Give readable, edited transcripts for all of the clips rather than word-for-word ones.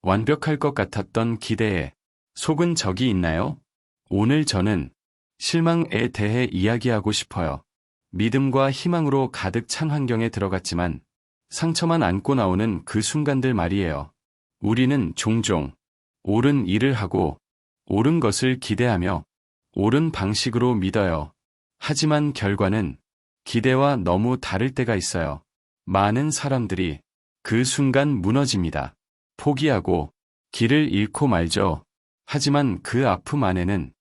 완벽할 것 같았던 기대에 속은 적이 있나요? 오늘 저는 실망에 대해 이야기하고 싶어요. 믿음과 희망으로 가득 찬 환경에 들어갔지만 상처만 안고 나오는 그 순간들 말이에요. 우리는 종종 옳은 일을 하고 옳은 것을 기대하며 옳은 방식으로 믿어요. 하지만 결과는 기대와 너무 다를 때가 있어요. 많은 사람들이 그 순간 무너집니다. 포기하고 길을 잃고 말죠. 하지만 그 아픔 안에는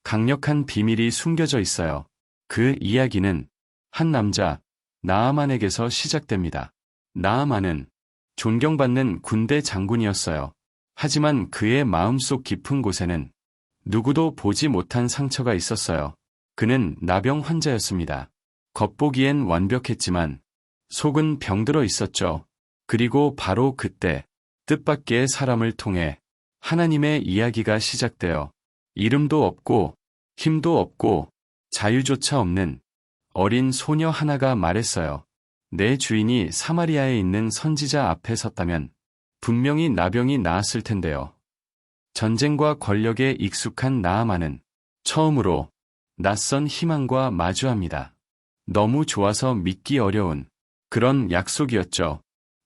강력한 비밀이 숨겨져 있어요. 그 이야기는 한 남자, 나아만에게서 시작됩니다. 나아만은 존경받는 군대 장군이었어요. 하지만 그의 마음속 깊은 곳에는 누구도 보지 못한 상처가 있었어요. 그는 나병 환자였습니다. 겉보기엔 완벽했지만 속은 병들어 있었죠. 그리고 바로 그때 뜻밖의 사람을 통해 하나님의 이야기가 시작되어 이름도 없고 힘도 없고 자유조차 없는 어린 소녀 하나가 말했어요. 내 주인이 사마리아에 있는 선지자 앞에 섰다면 분명히 나병이 나았을 텐데요. 전쟁과 권력에 익숙한 나아만은 처음으로 낯선 희망과 마주합니다. 너무 좋아서 믿기 어려운 그런 약속이었죠.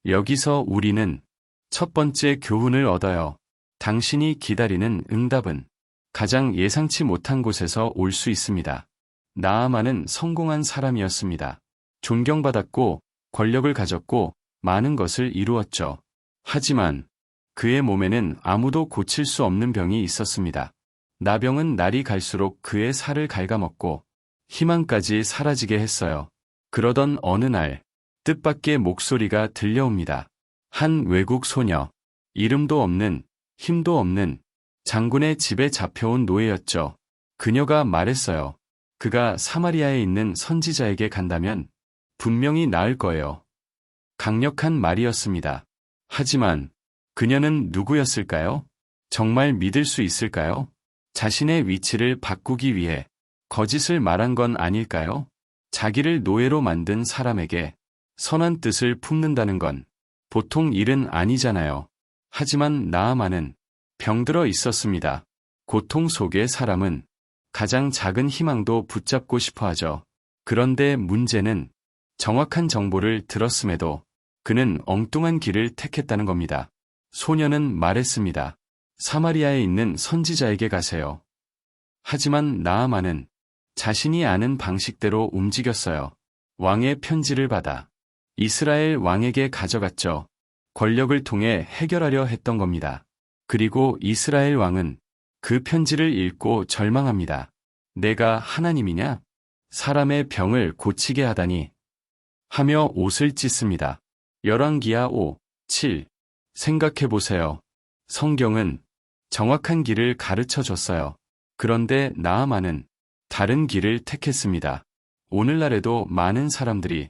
여기서 우리는 첫 번째 교훈을 얻어요. 당신이 기다리는 응답은 가장 예상치 못한 곳에서 올 수 있습니다. 나아만은 성공한 사람이었습니다. 존경받았고 권력을 가졌고 많은 것을 이루었죠. 하지만 그의 몸에는 아무도 고칠 수 없는 병이 있었습니다. 나병은 날이 갈수록 그의 살을 갉아먹고 희망까지 사라지게 했어요. 그러던 어느 날 뜻밖의 목소리가 들려옵니다. 한 외국 소녀, 이름도 없는, 힘도 없는 장군의 집에 잡혀온 노예였죠. 그녀가 말했어요. 그가 사마리아에 있는 선지자에게 간다면 분명히 나을 거예요. 강력한 말이었습니다. 하지만 그녀는 누구였을까요? 정말 믿을 수 있을까요? 자신의 위치를 바꾸기 위해 거짓을 말한 건 아닐까요? 자기를 노예로 만든 사람에게 선한 뜻을 품는다는 건 보통 일은 아니잖아요. 하지만 나아만은 병들어 있었습니다. 고통 속의 사람은 가장 작은 희망도 붙잡고 싶어 하죠. 그런데 문제는 정확한 정보를 들었음에도 그는 엉뚱한 길을 택했다는 겁니다. 소녀는 말했습니다. 사마리아에 있는 선지자에게 가세요. 하지만 나아만은 자신이 아는 방식대로 움직였어요. 왕의 편지를 받아 이스라엘 왕에게 가져갔죠. 권력을 통해 해결하려 했던 겁니다. 그리고 이스라엘 왕은 그 편지를 읽고 절망합니다. 내가 하나님이냐? 사람의 병을 고치게 하다니. 하며 옷을 찢습니다. 열왕기하 5, 7. 생각해보세요. 성경은 정확한 길을 가르쳐 줬어요. 그런데 나아만은 다른 길을 택했습니다. 오늘날에도 많은 사람들이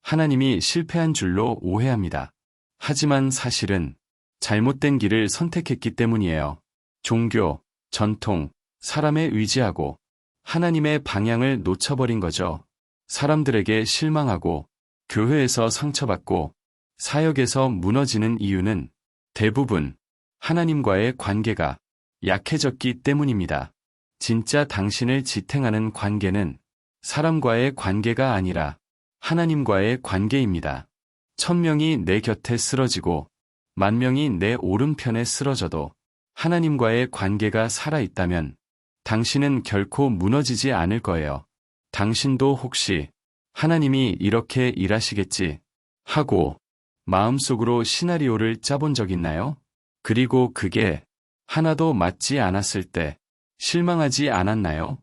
하나님이 실패한 줄로 오해합니다. 하지만 사실은 잘못된 길을 선택했기 때문이에요. 종교, 전통, 사람에 의지하고 하나님의 방향을 놓쳐버린 거죠. 사람들에게 실망하고 교회에서 상처받고 사역에서 무너지는 이유는 대부분 하나님과의 관계가 약해졌기 때문입니다. 진짜 당신을 지탱하는 관계는 사람과의 관계가 아니라 하나님과의 관계입니다. 1000명이 내 곁에 쓰러지고 10,000명이 내 오른편에 쓰러져도 하나님과의 관계가 살아있다면 당신은 결코 무너지지 않을 거예요. 당신도 혹시 하나님이 이렇게 일하시겠지 하고 마음속으로 시나리오를 짜본 적 있나요? 그리고 그게 하나도 맞지 않았을 때 실망하지 않았나요?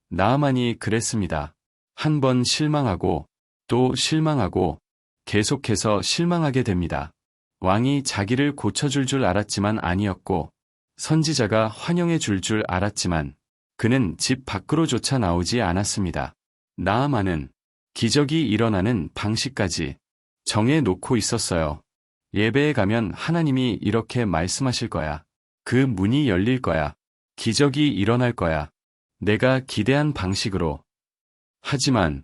나아만이 그랬습니다. 한 번 실망하고 또 실망하고 계속해서 실망하게 됩니다. 왕이 자기를 고쳐줄 줄 알았지만 아니었고 선지자가 환영해 줄 알았지만 그는 집 밖으로조차 나오지 않았습니다. 나아만은 기적이 일어나는 방식까지 정해 놓고 있었어요. 예배에 가면 하나님이 이렇게 말씀하실 거야. 그 문이 열릴 거야. 기적이 일어날 거야. 내가 기대한 방식으로. 하지만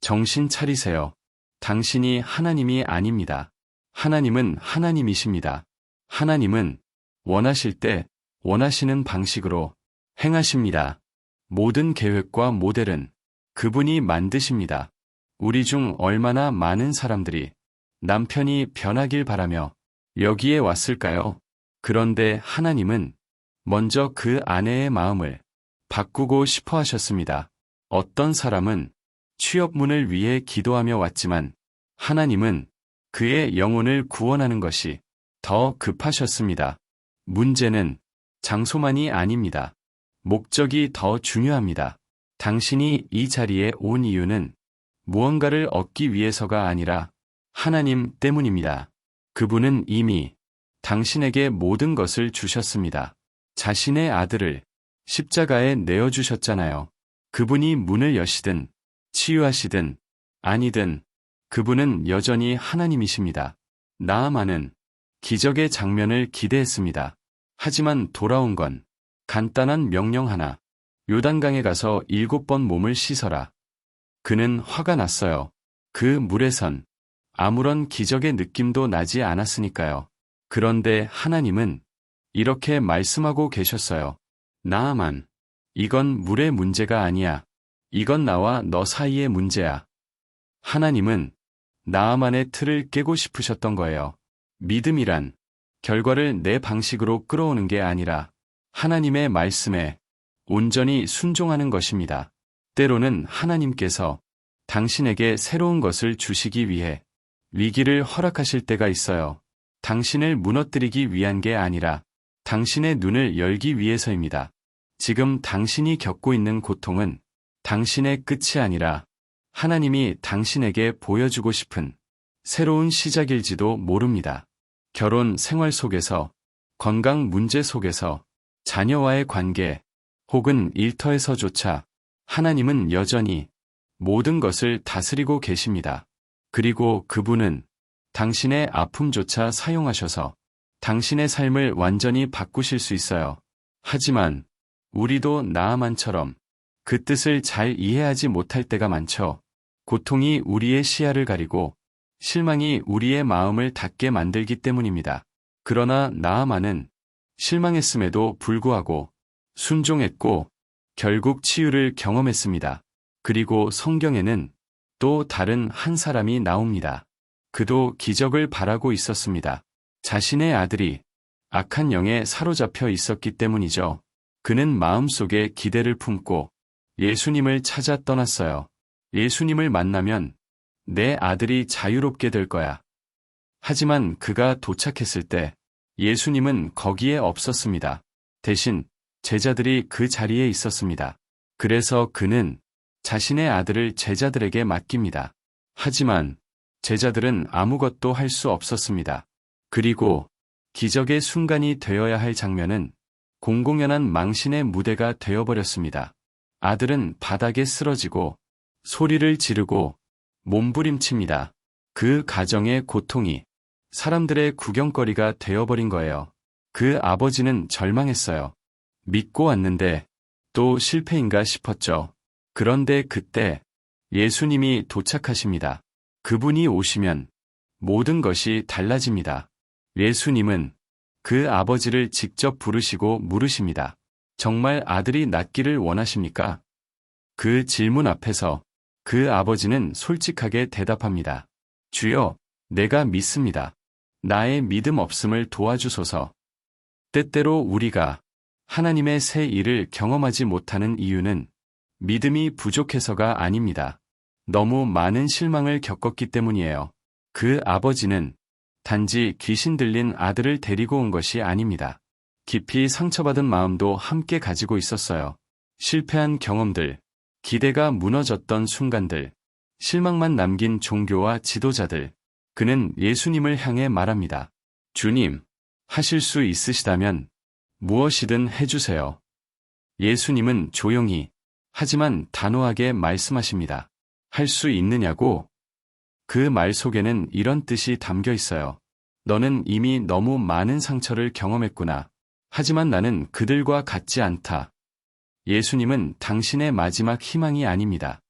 정신 차리세요. 당신이 하나님이 아닙니다. 하나님은 하나님이십니다. 하나님은 원하실 때 원하시는 방식으로 행하십니다. 모든 계획과 모델은 그분이 만드십니다. 우리 중 얼마나 많은 사람들이 남편이 변하길 바라며 여기에 왔을까요? 그런데 하나님은 먼저 그 아내의 마음을 바꾸고 싶어 하셨습니다. 어떤 사람은 취업문을 위해 기도하며 왔지만 하나님은 그의 영혼을 구원하는 것이 더 급하셨습니다. 문제는 장소만이 아닙니다. 목적이 더 중요합니다. 당신이 이 자리에 온 이유는 무언가를 얻기 위해서가 아니라 하나님 때문입니다. 그분은 이미 당신에게 모든 것을 주셨습니다. 자신의 아들을 십자가에 내어주셨잖아요. 그분이 문을 여시든 치유하시든 아니든 그분은 여전히 하나님이십니다. 나아만은 기적의 장면을 기대했습니다. 하지만 돌아온 건 간단한 명령 하나. 요단강에 가서 7번 몸을 씻어라. 그는 화가 났어요. 그 물에선 아무런 기적의 느낌도 나지 않았으니까요. 그런데 하나님은 이렇게 말씀하고 계셨어요. 나아만, 이건 물의 문제가 아니야. 이건 나와 너 사이의 문제야. 하나님은 나아만의 틀을 깨고 싶으셨던 거예요. 믿음이란 결과를 내 방식으로 끌어오는 게 아니라 하나님의 말씀에 온전히 순종하는 것입니다. 때로는 하나님께서 당신에게 새로운 것을 주시기 위해 위기를 허락하실 때가 있어요. 당신을 무너뜨리기 위한 게 아니라 당신의 눈을 열기 위해서입니다. 지금 당신이 겪고 있는 고통은 당신의 끝이 아니라 하나님이 당신에게 보여주고 싶은 새로운 시작일지도 모릅니다. 결혼 생활 속에서, 건강 문제 속에서, 자녀와의 관계, 혹은 일터에서조차 하나님은 여전히 모든 것을 다스리고 계십니다. 그리고 그분은 당신의 아픔조차 사용하셔서 당신의 삶을 완전히 바꾸실 수 있어요. 하지만 우리도 나아만처럼 그 뜻을 잘 이해하지 못할 때가 많죠. 고통이 우리의 시야를 가리고 실망이 우리의 마음을 닫게 만들기 때문입니다. 그러나 나아만은 실망했음에도 불구하고 순종했고 결국 치유를 경험했습니다. 그리고 성경에는 또 다른 한 사람이 나옵니다. 그도 기적을 바라고 있었습니다. 자신의 아들이 악한 영에 사로잡혀 있었기 때문이죠. 그는 마음속에 기대를 품고 예수님을 찾아 떠났어요. 예수님을 만나면 내 아들이 자유롭게 될 거야. 하지만 그가 도착했을 때 예수님은 거기에 없었습니다. 대신 제자들이 그 자리에 있었습니다. 그래서 그는 자신의 아들을 제자들에게 맡깁니다. 하지만 제자들은 아무것도 할 수 없었습니다. 그리고 기적의 순간이 되어야 할 장면은 공공연한 망신의 무대가 되어버렸습니다. 아들은 바닥에 쓰러지고 소리를 지르고 몸부림칩니다. 그 가정의 고통이 사람들의 구경거리가 되어버린 거예요. 그 아버지는 절망했어요. 믿고 왔는데 또 실패인가 싶었죠. 그런데 그때 예수님이 도착하십니다. 그분이 오시면 모든 것이 달라집니다. 예수님은 그 아버지를 직접 부르시고 물으십니다. 정말 아들이 낫기를 원하십니까? 그 질문 앞에서 그 아버지는 솔직하게 대답합니다. 주여, 내가 믿습니다. 나의 믿음 없음을 도와주소서. 때때로 우리가 하나님의 새 일을 경험하지 못하는 이유는 믿음이 부족해서가 아닙니다. 너무 많은 실망을 겪었기 때문이에요. 그 아버지는 단지 귀신 들린 아들을 데리고 온 것이 아닙니다. 깊이 상처받은 마음도 함께 가지고 있었어요. 실패한 경험들, 기대가 무너졌던 순간들, 실망만 남긴 종교와 지도자들. 그는 예수님을 향해 말합니다. 주님, 하실 수 있으시다면 무엇이든 해주세요. 예수님은 조용히, 하지만 단호하게 말씀하십니다. 할 수 있느냐고? 그 말 속에는 이런 뜻이 담겨 있어요. 너는 이미 너무 많은 상처를 경험했구나. 하지만 나는 그들과 같지 않다. 예수님은 당신의 마지막 희망이 아닙니다.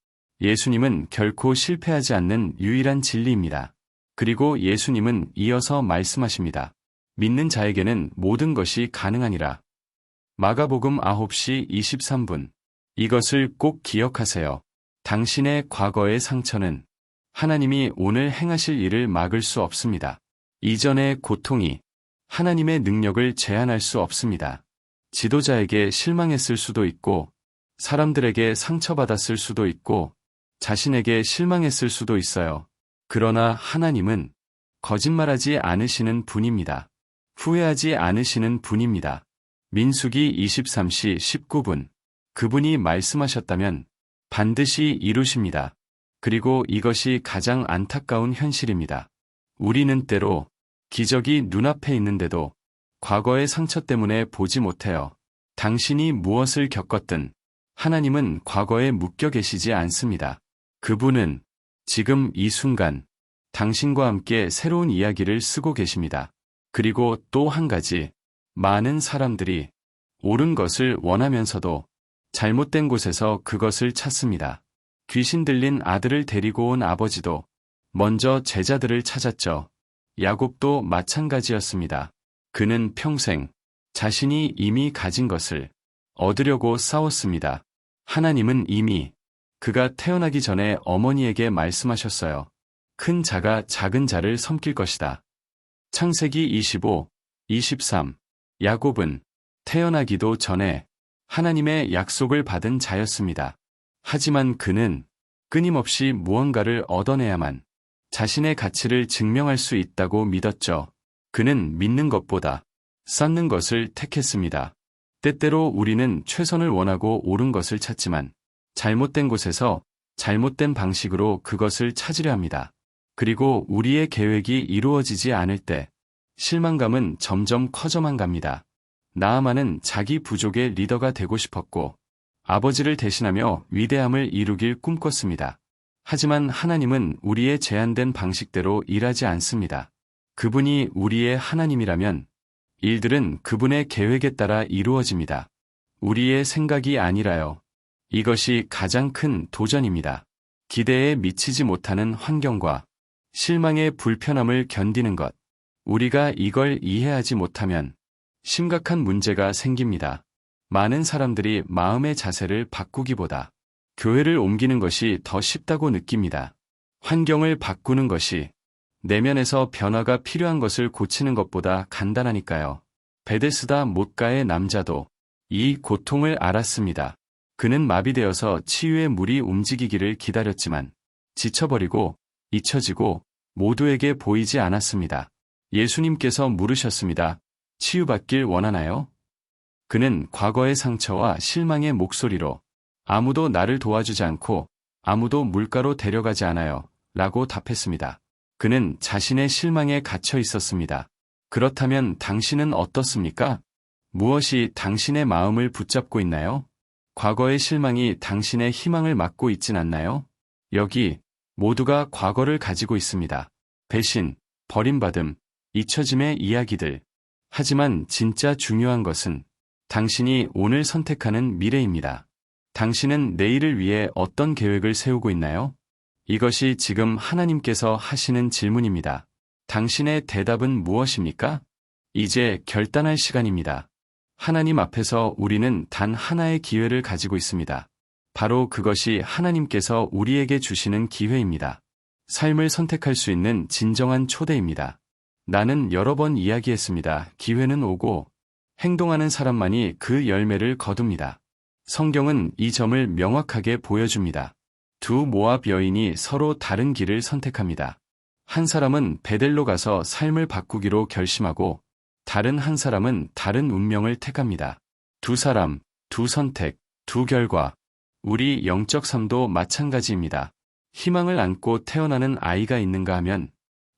예수님은 결코 실패하지 않는 유일한 진리입니다. 그리고 예수님은 이어서 말씀하십니다. 믿는 자에게는 모든 것이 가능하니라. 마가복음 9시 23분. 이것을 꼭 기억하세요. 당신의 과거의 상처는 하나님이 오늘 행하실 일을 막을 수 없습니다. 이전의 고통이 하나님의 능력을 제한할 수 없습니다. 지도자에게 실망했을 수도 있고, 사람들에게 상처받았을 수도 있고, 자신에게 실망했을 수도 있어요. 그러나 하나님은 거짓말하지 않으시는 분입니다. 후회하지 않으시는 분입니다. 민수기 23시 19분. 그분이 말씀하셨다면 반드시 이루십니다. 그리고 이것이 가장 안타까운 현실입니다. 우리는 때로 기적이 눈앞에 있는데도 과거의 상처 때문에 보지 못해요. 당신이 무엇을 겪었든 하나님은 과거에 묶여 계시지 않습니다. 그분은 지금 이 순간 당신과 함께 새로운 이야기를 쓰고 계십니다. 그리고 또 한 가지, 많은 사람들이 옳은 것을 원하면서도 잘못된 곳에서 그것을 찾습니다. 귀신 들린 아들을 데리고 온 아버지도 먼저 제자들을 찾았죠. 야곱도 마찬가지였습니다. 그는 평생 자신이 이미 가진 것을 얻으려고 싸웠습니다. 하나님은 이미 그가 태어나기 전에 어머니에게 말씀하셨어요. 큰 자가 작은 자를 섬길 것이다. 창세기 25, 23. 야곱은 태어나기도 전에 하나님의 약속을 받은 자였습니다. 하지만 그는 끊임없이 무언가를 얻어내야만 자신의 가치를 증명할 수 있다고 믿었죠. 그는 믿는 것보다 쌓는 것을 택했습니다. 때때로 우리는 최선을 원하고 옳은 것을 찾지만 잘못된 곳에서 잘못된 방식으로 그것을 찾으려 합니다. 그리고 우리의 계획이 이루어지지 않을 때 실망감은 점점 커져만 갑니다. 나아만은 자기 부족의 리더가 되고 싶었고 아버지를 대신하며 위대함을 이루길 꿈꿨습니다. 하지만 하나님은 우리의 제한된 방식대로 일하지 않습니다. 그분이 우리의 하나님이라면 일들은 그분의 계획에 따라 이루어집니다. 우리의 생각이 아니라요. 이것이 가장 큰 도전입니다. 기대에 미치지 못하는 환경과 실망의 불편함을 견디는 것. 우리가 이걸 이해하지 못하면 심각한 문제가 생깁니다. 많은 사람들이 마음의 자세를 바꾸기보다 교회를 옮기는 것이 더 쉽다고 느낍니다. 환경을 바꾸는 것이 내면에서 변화가 필요한 것을 고치는 것보다 간단하니까요. 베데스다 못가의 남자도 이 고통을 알았습니다. 그는 마비되어서 치유의 물이 움직이기를 기다렸지만 지쳐버리고 잊혀지고 모두에게 보이지 않았습니다. 예수님께서 물으셨습니다. 치유받길 원하나요? 그는 과거의 상처와 실망의 목소리로 아무도 나를 도와주지 않고 아무도 물가로 데려가지 않아요. 라고 답했습니다. 그는 자신의 실망에 갇혀 있었습니다. 그렇다면 당신은 어떻습니까? 무엇이 당신의 마음을 붙잡고 있나요? 과거의 실망이 당신의 희망을 막고 있진 않나요? 여기 모두가 과거를 가지고 있습니다. 배신, 버림받음, 잊혀짐의 이야기들. 하지만 진짜 중요한 것은 당신이 오늘 선택하는 미래입니다. 당신은 내일을 위해 어떤 계획을 세우고 있나요? 이것이 지금 하나님께서 하시는 질문입니다. 당신의 대답은 무엇입니까? 이제 결단할 시간입니다. 하나님 앞에서 우리는 단 하나의 기회를 가지고 있습니다. 바로 그것이 하나님께서 우리에게 주시는 기회입니다. 삶을 선택할 수 있는 진정한 초대입니다. 나는 여러 번 이야기했습니다. 기회는 오고 행동하는 사람만이 그 열매를 거둡니다. 성경은 이 점을 명확하게 보여줍니다. 두 모압 여인이 서로 다른 길을 선택합니다. 한 사람은 베델로 가서 삶을 바꾸기로 결심하고 다른 한 사람은 다른 운명을 택합니다. 두 사람, 두 선택, 두 결과. 우리 영적 삶도 마찬가지입니다. 희망을 안고 태어나는 아이가 있는가 하면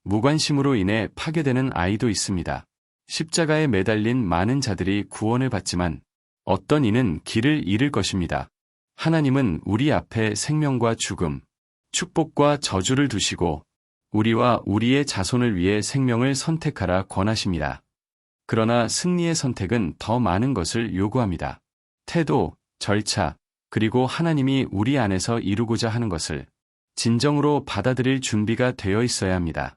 무관심으로 인해 파괴되는 아이도 있습니다. 십자가에 매달린 많은 자들이 구원을 받지만 어떤 이는 길을 잃을 것입니다. 하나님은 우리 앞에 생명과 죽음, 축복과 저주를 두시고 우리와 우리의 자손을 위해 생명을 선택하라 권하십니다. 그러나 승리의 선택은 더 많은 것을 요구합니다. 태도, 절차, 그리고 하나님이 우리 안에서 이루고자 하는 것을 진정으로 받아들일 준비가 되어 있어야 합니다.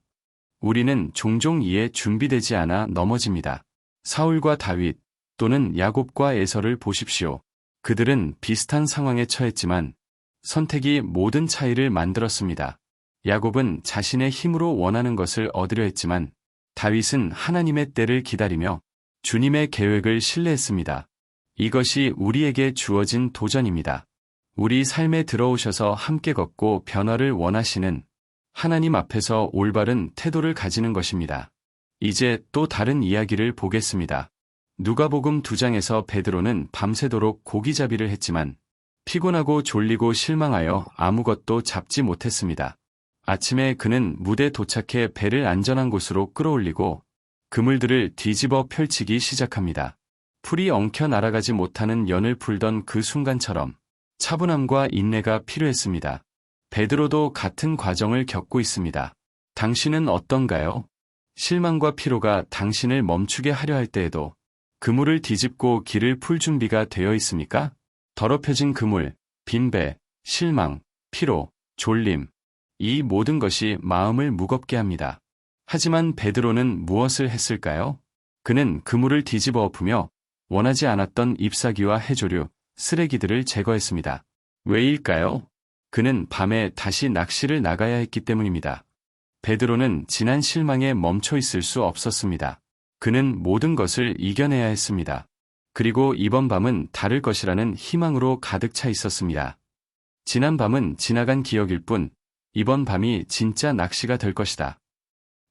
우리는 종종 이에 준비되지 않아 넘어집니다. 사울과 다윗 또는 야곱과 에서를 보십시오. 그들은 비슷한 상황에 처했지만 선택이 모든 차이를 만들었습니다. 야곱은 자신의 힘으로 원하는 것을 얻으려 했지만 다윗은 하나님의 때를 기다리며 주님의 계획을 신뢰했습니다. 이것이 우리에게 주어진 도전입니다. 우리 삶에 들어오셔서 함께 걷고 변화를 원하시는 하나님 앞에서 올바른 태도를 가지는 것입니다. 이제 또 다른 이야기를 보겠습니다. 누가복음 2장에서 베드로는 밤새도록 고기잡이를 했지만 피곤하고 졸리고 실망하여 아무것도 잡지 못했습니다. 아침에 그는 무대에 도착해 배를 안전한 곳으로 끌어올리고 그물들을 뒤집어 펼치기 시작합니다. 풀이 엉켜 날아가지 못하는 연을 풀던 그 순간처럼 차분함과 인내가 필요했습니다. 베드로도 같은 과정을 겪고 있습니다. 당신은 어떤가요? 실망과 피로가 당신을 멈추게 하려 할 때에도 그물을 뒤집고 길을 풀 준비가 되어 있습니까? 더럽혀진 그물, 빈 배, 실망, 피로, 졸림. 이 모든 것이 마음을 무겁게 합니다. 하지만 베드로는 무엇을 했을까요? 그는 그물을 뒤집어 엎으며 원하지 않았던 잎사귀와 해조류, 쓰레기들을 제거했습니다. 왜일까요? 그는 밤에 다시 낚시를 나가야 했기 때문입니다. 베드로는 지난 실망에 멈춰 있을 수 없었습니다. 그는 모든 것을 이겨내야 했습니다. 그리고 이번 밤은 다를 것이라는 희망으로 가득 차 있었습니다. 지난 밤은 지나간 기억일 뿐 이번 밤이 진짜 낚시가 될 것이다.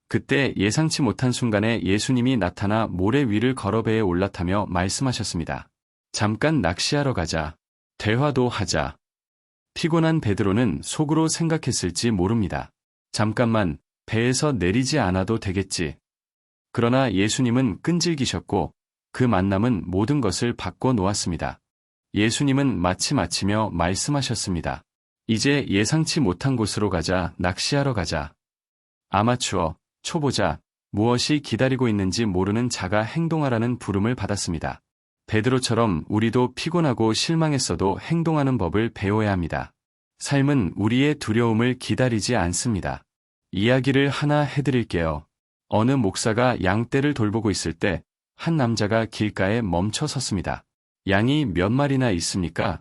그때 예상치 못한 순간에 예수님이 나타나 모래 위를 걸어 배에 올라타며 말씀하셨습니다. 잠깐 낚시하러 가자. 대화도 하자. 피곤한 베드로는 속으로 생각했을지 모릅니다. 잠깐만, 배에서 내리지 않아도 되겠지. 그러나 예수님은 끈질기셨고 그 만남은 모든 것을 바꿔 놓았습니다. 예수님은 마치며 말씀하셨습니다. 이제 예상치 못한 곳으로 가자, 낚시하러 가자. 아마추어, 초보자, 무엇이 기다리고 있는지 모르는 자가 행동하라는 부름을 받았습니다. 베드로처럼 우리도 피곤하고 실망했어도 행동하는 법을 배워야 합니다. 삶은 우리의 두려움을 기다리지 않습니다. 이야기를 하나 해드릴게요. 어느 목사가 양떼를 돌보고 있을 때 한 남자가 길가에 멈춰 섰습니다. 양이 몇 마리나 있습니까?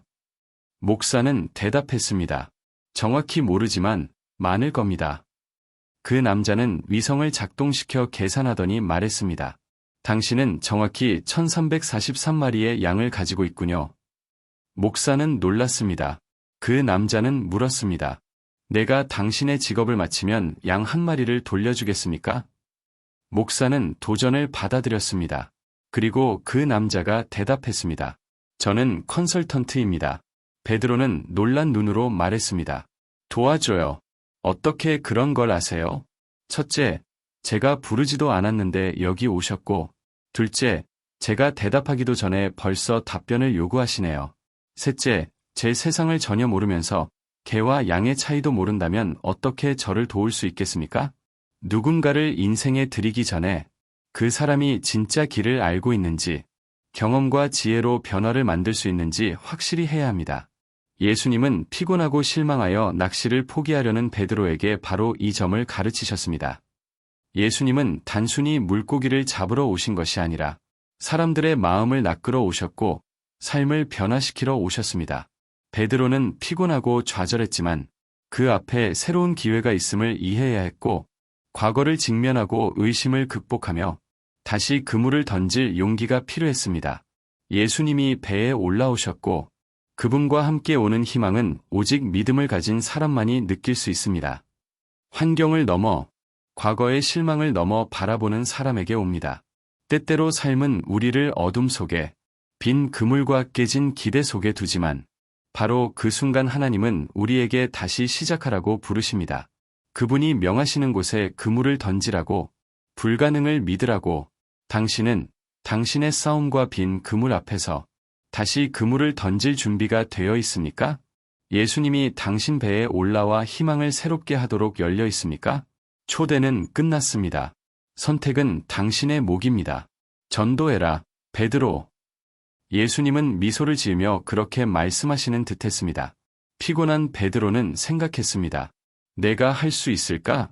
목사는 대답했습니다. 정확히 모르지만 많을 겁니다. 그 남자는 위성을 작동시켜 계산하더니 말했습니다. 당신은 정확히 1343마리의 양을 가지고 있군요. 목사는 놀랐습니다. 그 남자는 물었습니다. 내가 당신의 직업을 마치면 양 한 마리를 돌려주겠습니까? 목사는 도전을 받아들였습니다. 그리고 그 남자가 대답했습니다. 저는 컨설턴트입니다. 베드로는 놀란 눈으로 말했습니다. 도와줘요. 어떻게 그런 걸 아세요? 첫째, 제가 부르지도 않았는데 여기 오셨고, 둘째, 제가 대답하기도 전에 벌써 답변을 요구하시네요. 셋째, 제 세상을 전혀 모르면서 개와 양의 차이도 모른다면 어떻게 저를 도울 수 있겠습니까? 누군가를 인생에 들이기 전에 그 사람이 진짜 길을 알고 있는지, 경험과 지혜로 변화를 만들 수 있는지 확실히 해야 합니다. 예수님은 피곤하고 실망하여 낚시를 포기하려는 베드로에게 바로 이 점을 가르치셨습니다. 예수님은 단순히 물고기를 잡으러 오신 것이 아니라 사람들의 마음을 낚으러 오셨고 삶을 변화시키러 오셨습니다. 베드로는 피곤하고 좌절했지만 그 앞에 새로운 기회가 있음을 이해해야 했고 과거를 직면하고 의심을 극복하며 다시 그물을 던질 용기가 필요했습니다. 예수님이 배에 올라오셨고 그분과 함께 오는 희망은 오직 믿음을 가진 사람만이 느낄 수 있습니다. 환경을 넘어 과거의 실망을 넘어 바라보는 사람에게 옵니다. 때때로 삶은 우리를 어둠 속에 빈 그물과 깨진 기대 속에 두지만 바로 그 순간 하나님은 우리에게 다시 시작하라고 부르십니다. 그분이 명하시는 곳에 그물을 던지라고, 불가능을 믿으라고. 당신은 당신의 싸움과 빈 그물 앞에서 다시 그물을 던질 준비가 되어 있습니까? 예수님이 당신 배에 올라와 희망을 새롭게 하도록 열려 있습니까? 초대는 끝났습니다. 선택은 당신의 몫입니다. 전도해라, 베드로. 예수님은 미소를 지으며 그렇게 말씀하시는 듯했습니다. 피곤한 베드로는 생각했습니다. 내가 할 수 있을까?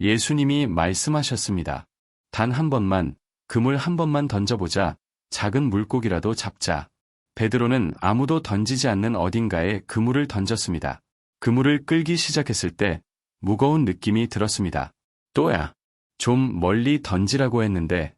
예수님이 말씀하셨습니다. 단 한 번만, 그물 한 번만 던져보자. 작은 물고기라도 잡자. 베드로는 아무도 던지지 않는 어딘가에 그물을 던졌습니다. 그물을 끌기 시작했을 때 무거운 느낌이 들었습니다. 또야, 좀 멀리 던지라고 했는데.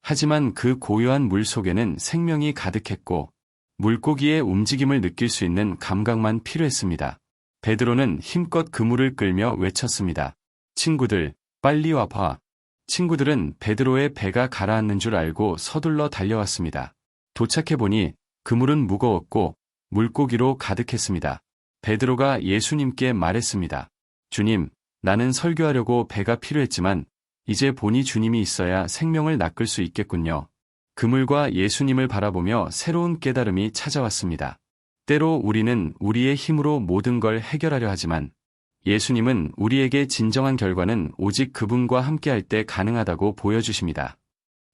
하지만 그 고요한 물 속에는 생명이 가득했고 물고기의 움직임을 느낄 수 있는 감각만 필요했습니다. 베드로는 힘껏 그물을 끌며 외쳤습니다. 친구들, 빨리 와봐. 친구들은 베드로의 배가 가라앉는 줄 알고 서둘러 달려왔습니다. 도착해보니 그물은 무거웠고 물고기로 가득했습니다. 베드로가 예수님께 말했습니다. 주님, 나는 설교하려고 배가 필요했지만 이제 보니 주님이 있어야 생명을 낚을 수 있겠군요. 그물과 예수님을 바라보며 새로운 깨달음이 찾아왔습니다. 때로 우리는 우리의 힘으로 모든 걸 해결하려 하지만 예수님은 우리에게 진정한 결과는 오직 그분과 함께할 때 가능하다고 보여주십니다.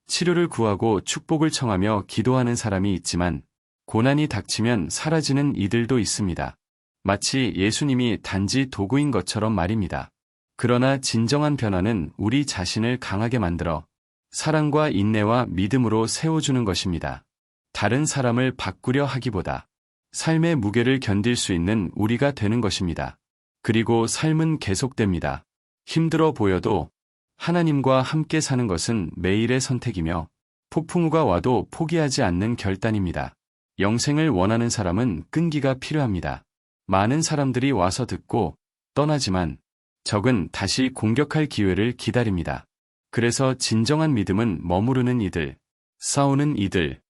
치료를 구하고 축복을 청하며 기도하는 사람이 있지만 고난이 닥치면 사라지는 이들도 있습니다. 마치 예수님이 단지 도구인 것처럼 말입니다. 그러나 진정한 변화는 우리 자신을 강하게 만들어 사랑과 인내와 믿음으로 세워주는 것입니다. 다른 사람을 바꾸려 하기보다 삶의 무게를 견딜 수 있는 우리가 되는 것입니다. 그리고 삶은 계속됩니다. 힘들어 보여도 하나님과 함께 사는 것은 매일의 선택이며 폭풍우가 와도 포기하지 않는 결단입니다. 영생을 원하는 사람은 끈기가 필요합니다. 많은 사람들이 와서 듣고 떠나지만 적은 다시 공격할 기회를 기다립니다. 그래서 진정한 믿음은 머무르는 이들, 싸우는 이들,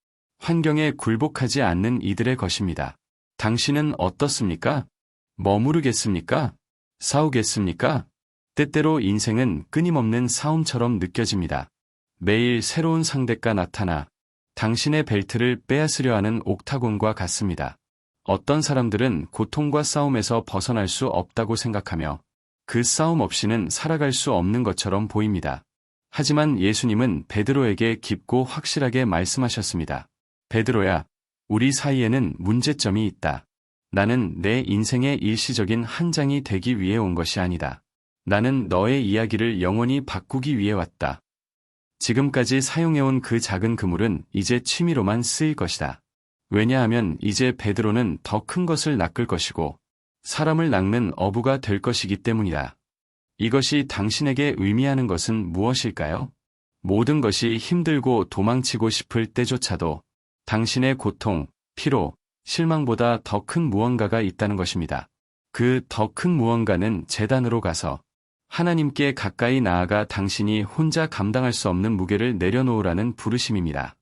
환경에 굴복하지 않는 이들의 것입니다. 당신은 어떻습니까? 머무르겠습니까? 싸우겠습니까? 때때로 인생은 끊임없는 싸움처럼 느껴집니다. 매일 새로운 상대가 나타나 당신의 벨트를 빼앗으려 하는 옥타곤과 같습니다. 어떤 사람들은 고통과 싸움에서 벗어날 수 없다고 생각하며 그 싸움 없이는 살아갈 수 없는 것처럼 보입니다. 하지만 예수님은 베드로에게 깊고 확실하게 말씀하셨습니다. 베드로야, 우리 사이에는 문제점이 있다. 나는 내 인생의 일시적인 한 장이 되기 위해 온 것이 아니다. 나는 너의 이야기를 영원히 바꾸기 위해 왔다. 지금까지 사용해온 그 작은 그물은 이제 취미로만 쓰일 것이다. 왜냐하면 이제 베드로는 더 큰 것을 낚을 것이고 사람을 낚는 어부가 될 것이기 때문이다. 이것이 당신에게 의미하는 것은 무엇일까요? 모든 것이 힘들고 도망치고 싶을 때조차도 당신의 고통, 피로, 실망보다 더 큰 무언가가 있다는 것입니다. 그 더 큰 무언가는 제단으로 가서 하나님께 가까이 나아가 당신이 혼자 감당할 수 없는 무게를 내려놓으라는 부르심입니다.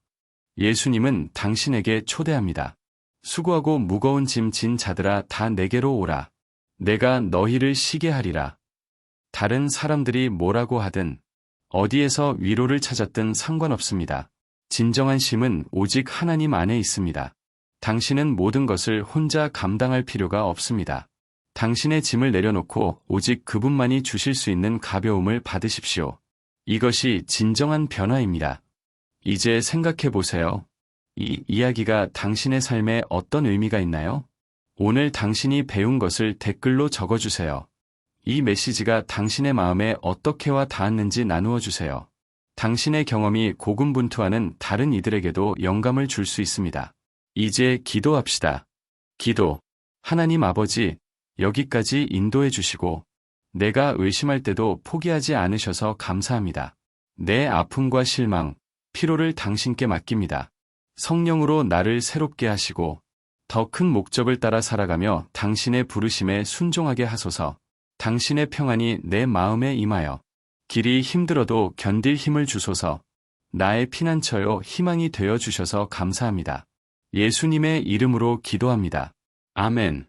예수님은 당신에게 초대합니다. 수고하고 무거운 짐 진 자들아 다 내게로 오라. 내가 너희를 쉬게 하리라. 다른 사람들이 뭐라고 하든 어디에서 위로를 찾았든 상관없습니다. 진정한 쉼은 오직 하나님 안에 있습니다. 당신은 모든 것을 혼자 감당할 필요가 없습니다. 당신의 짐을 내려놓고 오직 그분만이 주실 수 있는 가벼움을 받으십시오. 이것이 진정한 변화입니다. 이제 생각해 보세요. 이 이야기가 당신의 삶에 어떤 의미가 있나요? 오늘 당신이 배운 것을 댓글로 적어주세요. 이 메시지가 당신의 마음에 어떻게 와 닿았는지 나누어 주세요. 당신의 경험이 고군분투하는 다른 이들에게도 영감을 줄 수 있습니다. 이제 기도합시다. 기도. 하나님 아버지, 여기까지 인도해 주시고 내가 의심할 때도 포기하지 않으셔서 감사합니다. 내 아픔과 실망, 피로를 당신께 맡깁니다. 성령으로 나를 새롭게 하시고 더 큰 목적을 따라 살아가며 당신의 부르심에 순종하게 하소서. 당신의 평안이 내 마음에 임하여 길이 힘들어도 견딜 힘을 주소서. 나의 피난처요 희망이 되어 주셔서 감사합니다. 예수님의 이름으로 기도합니다. 아멘.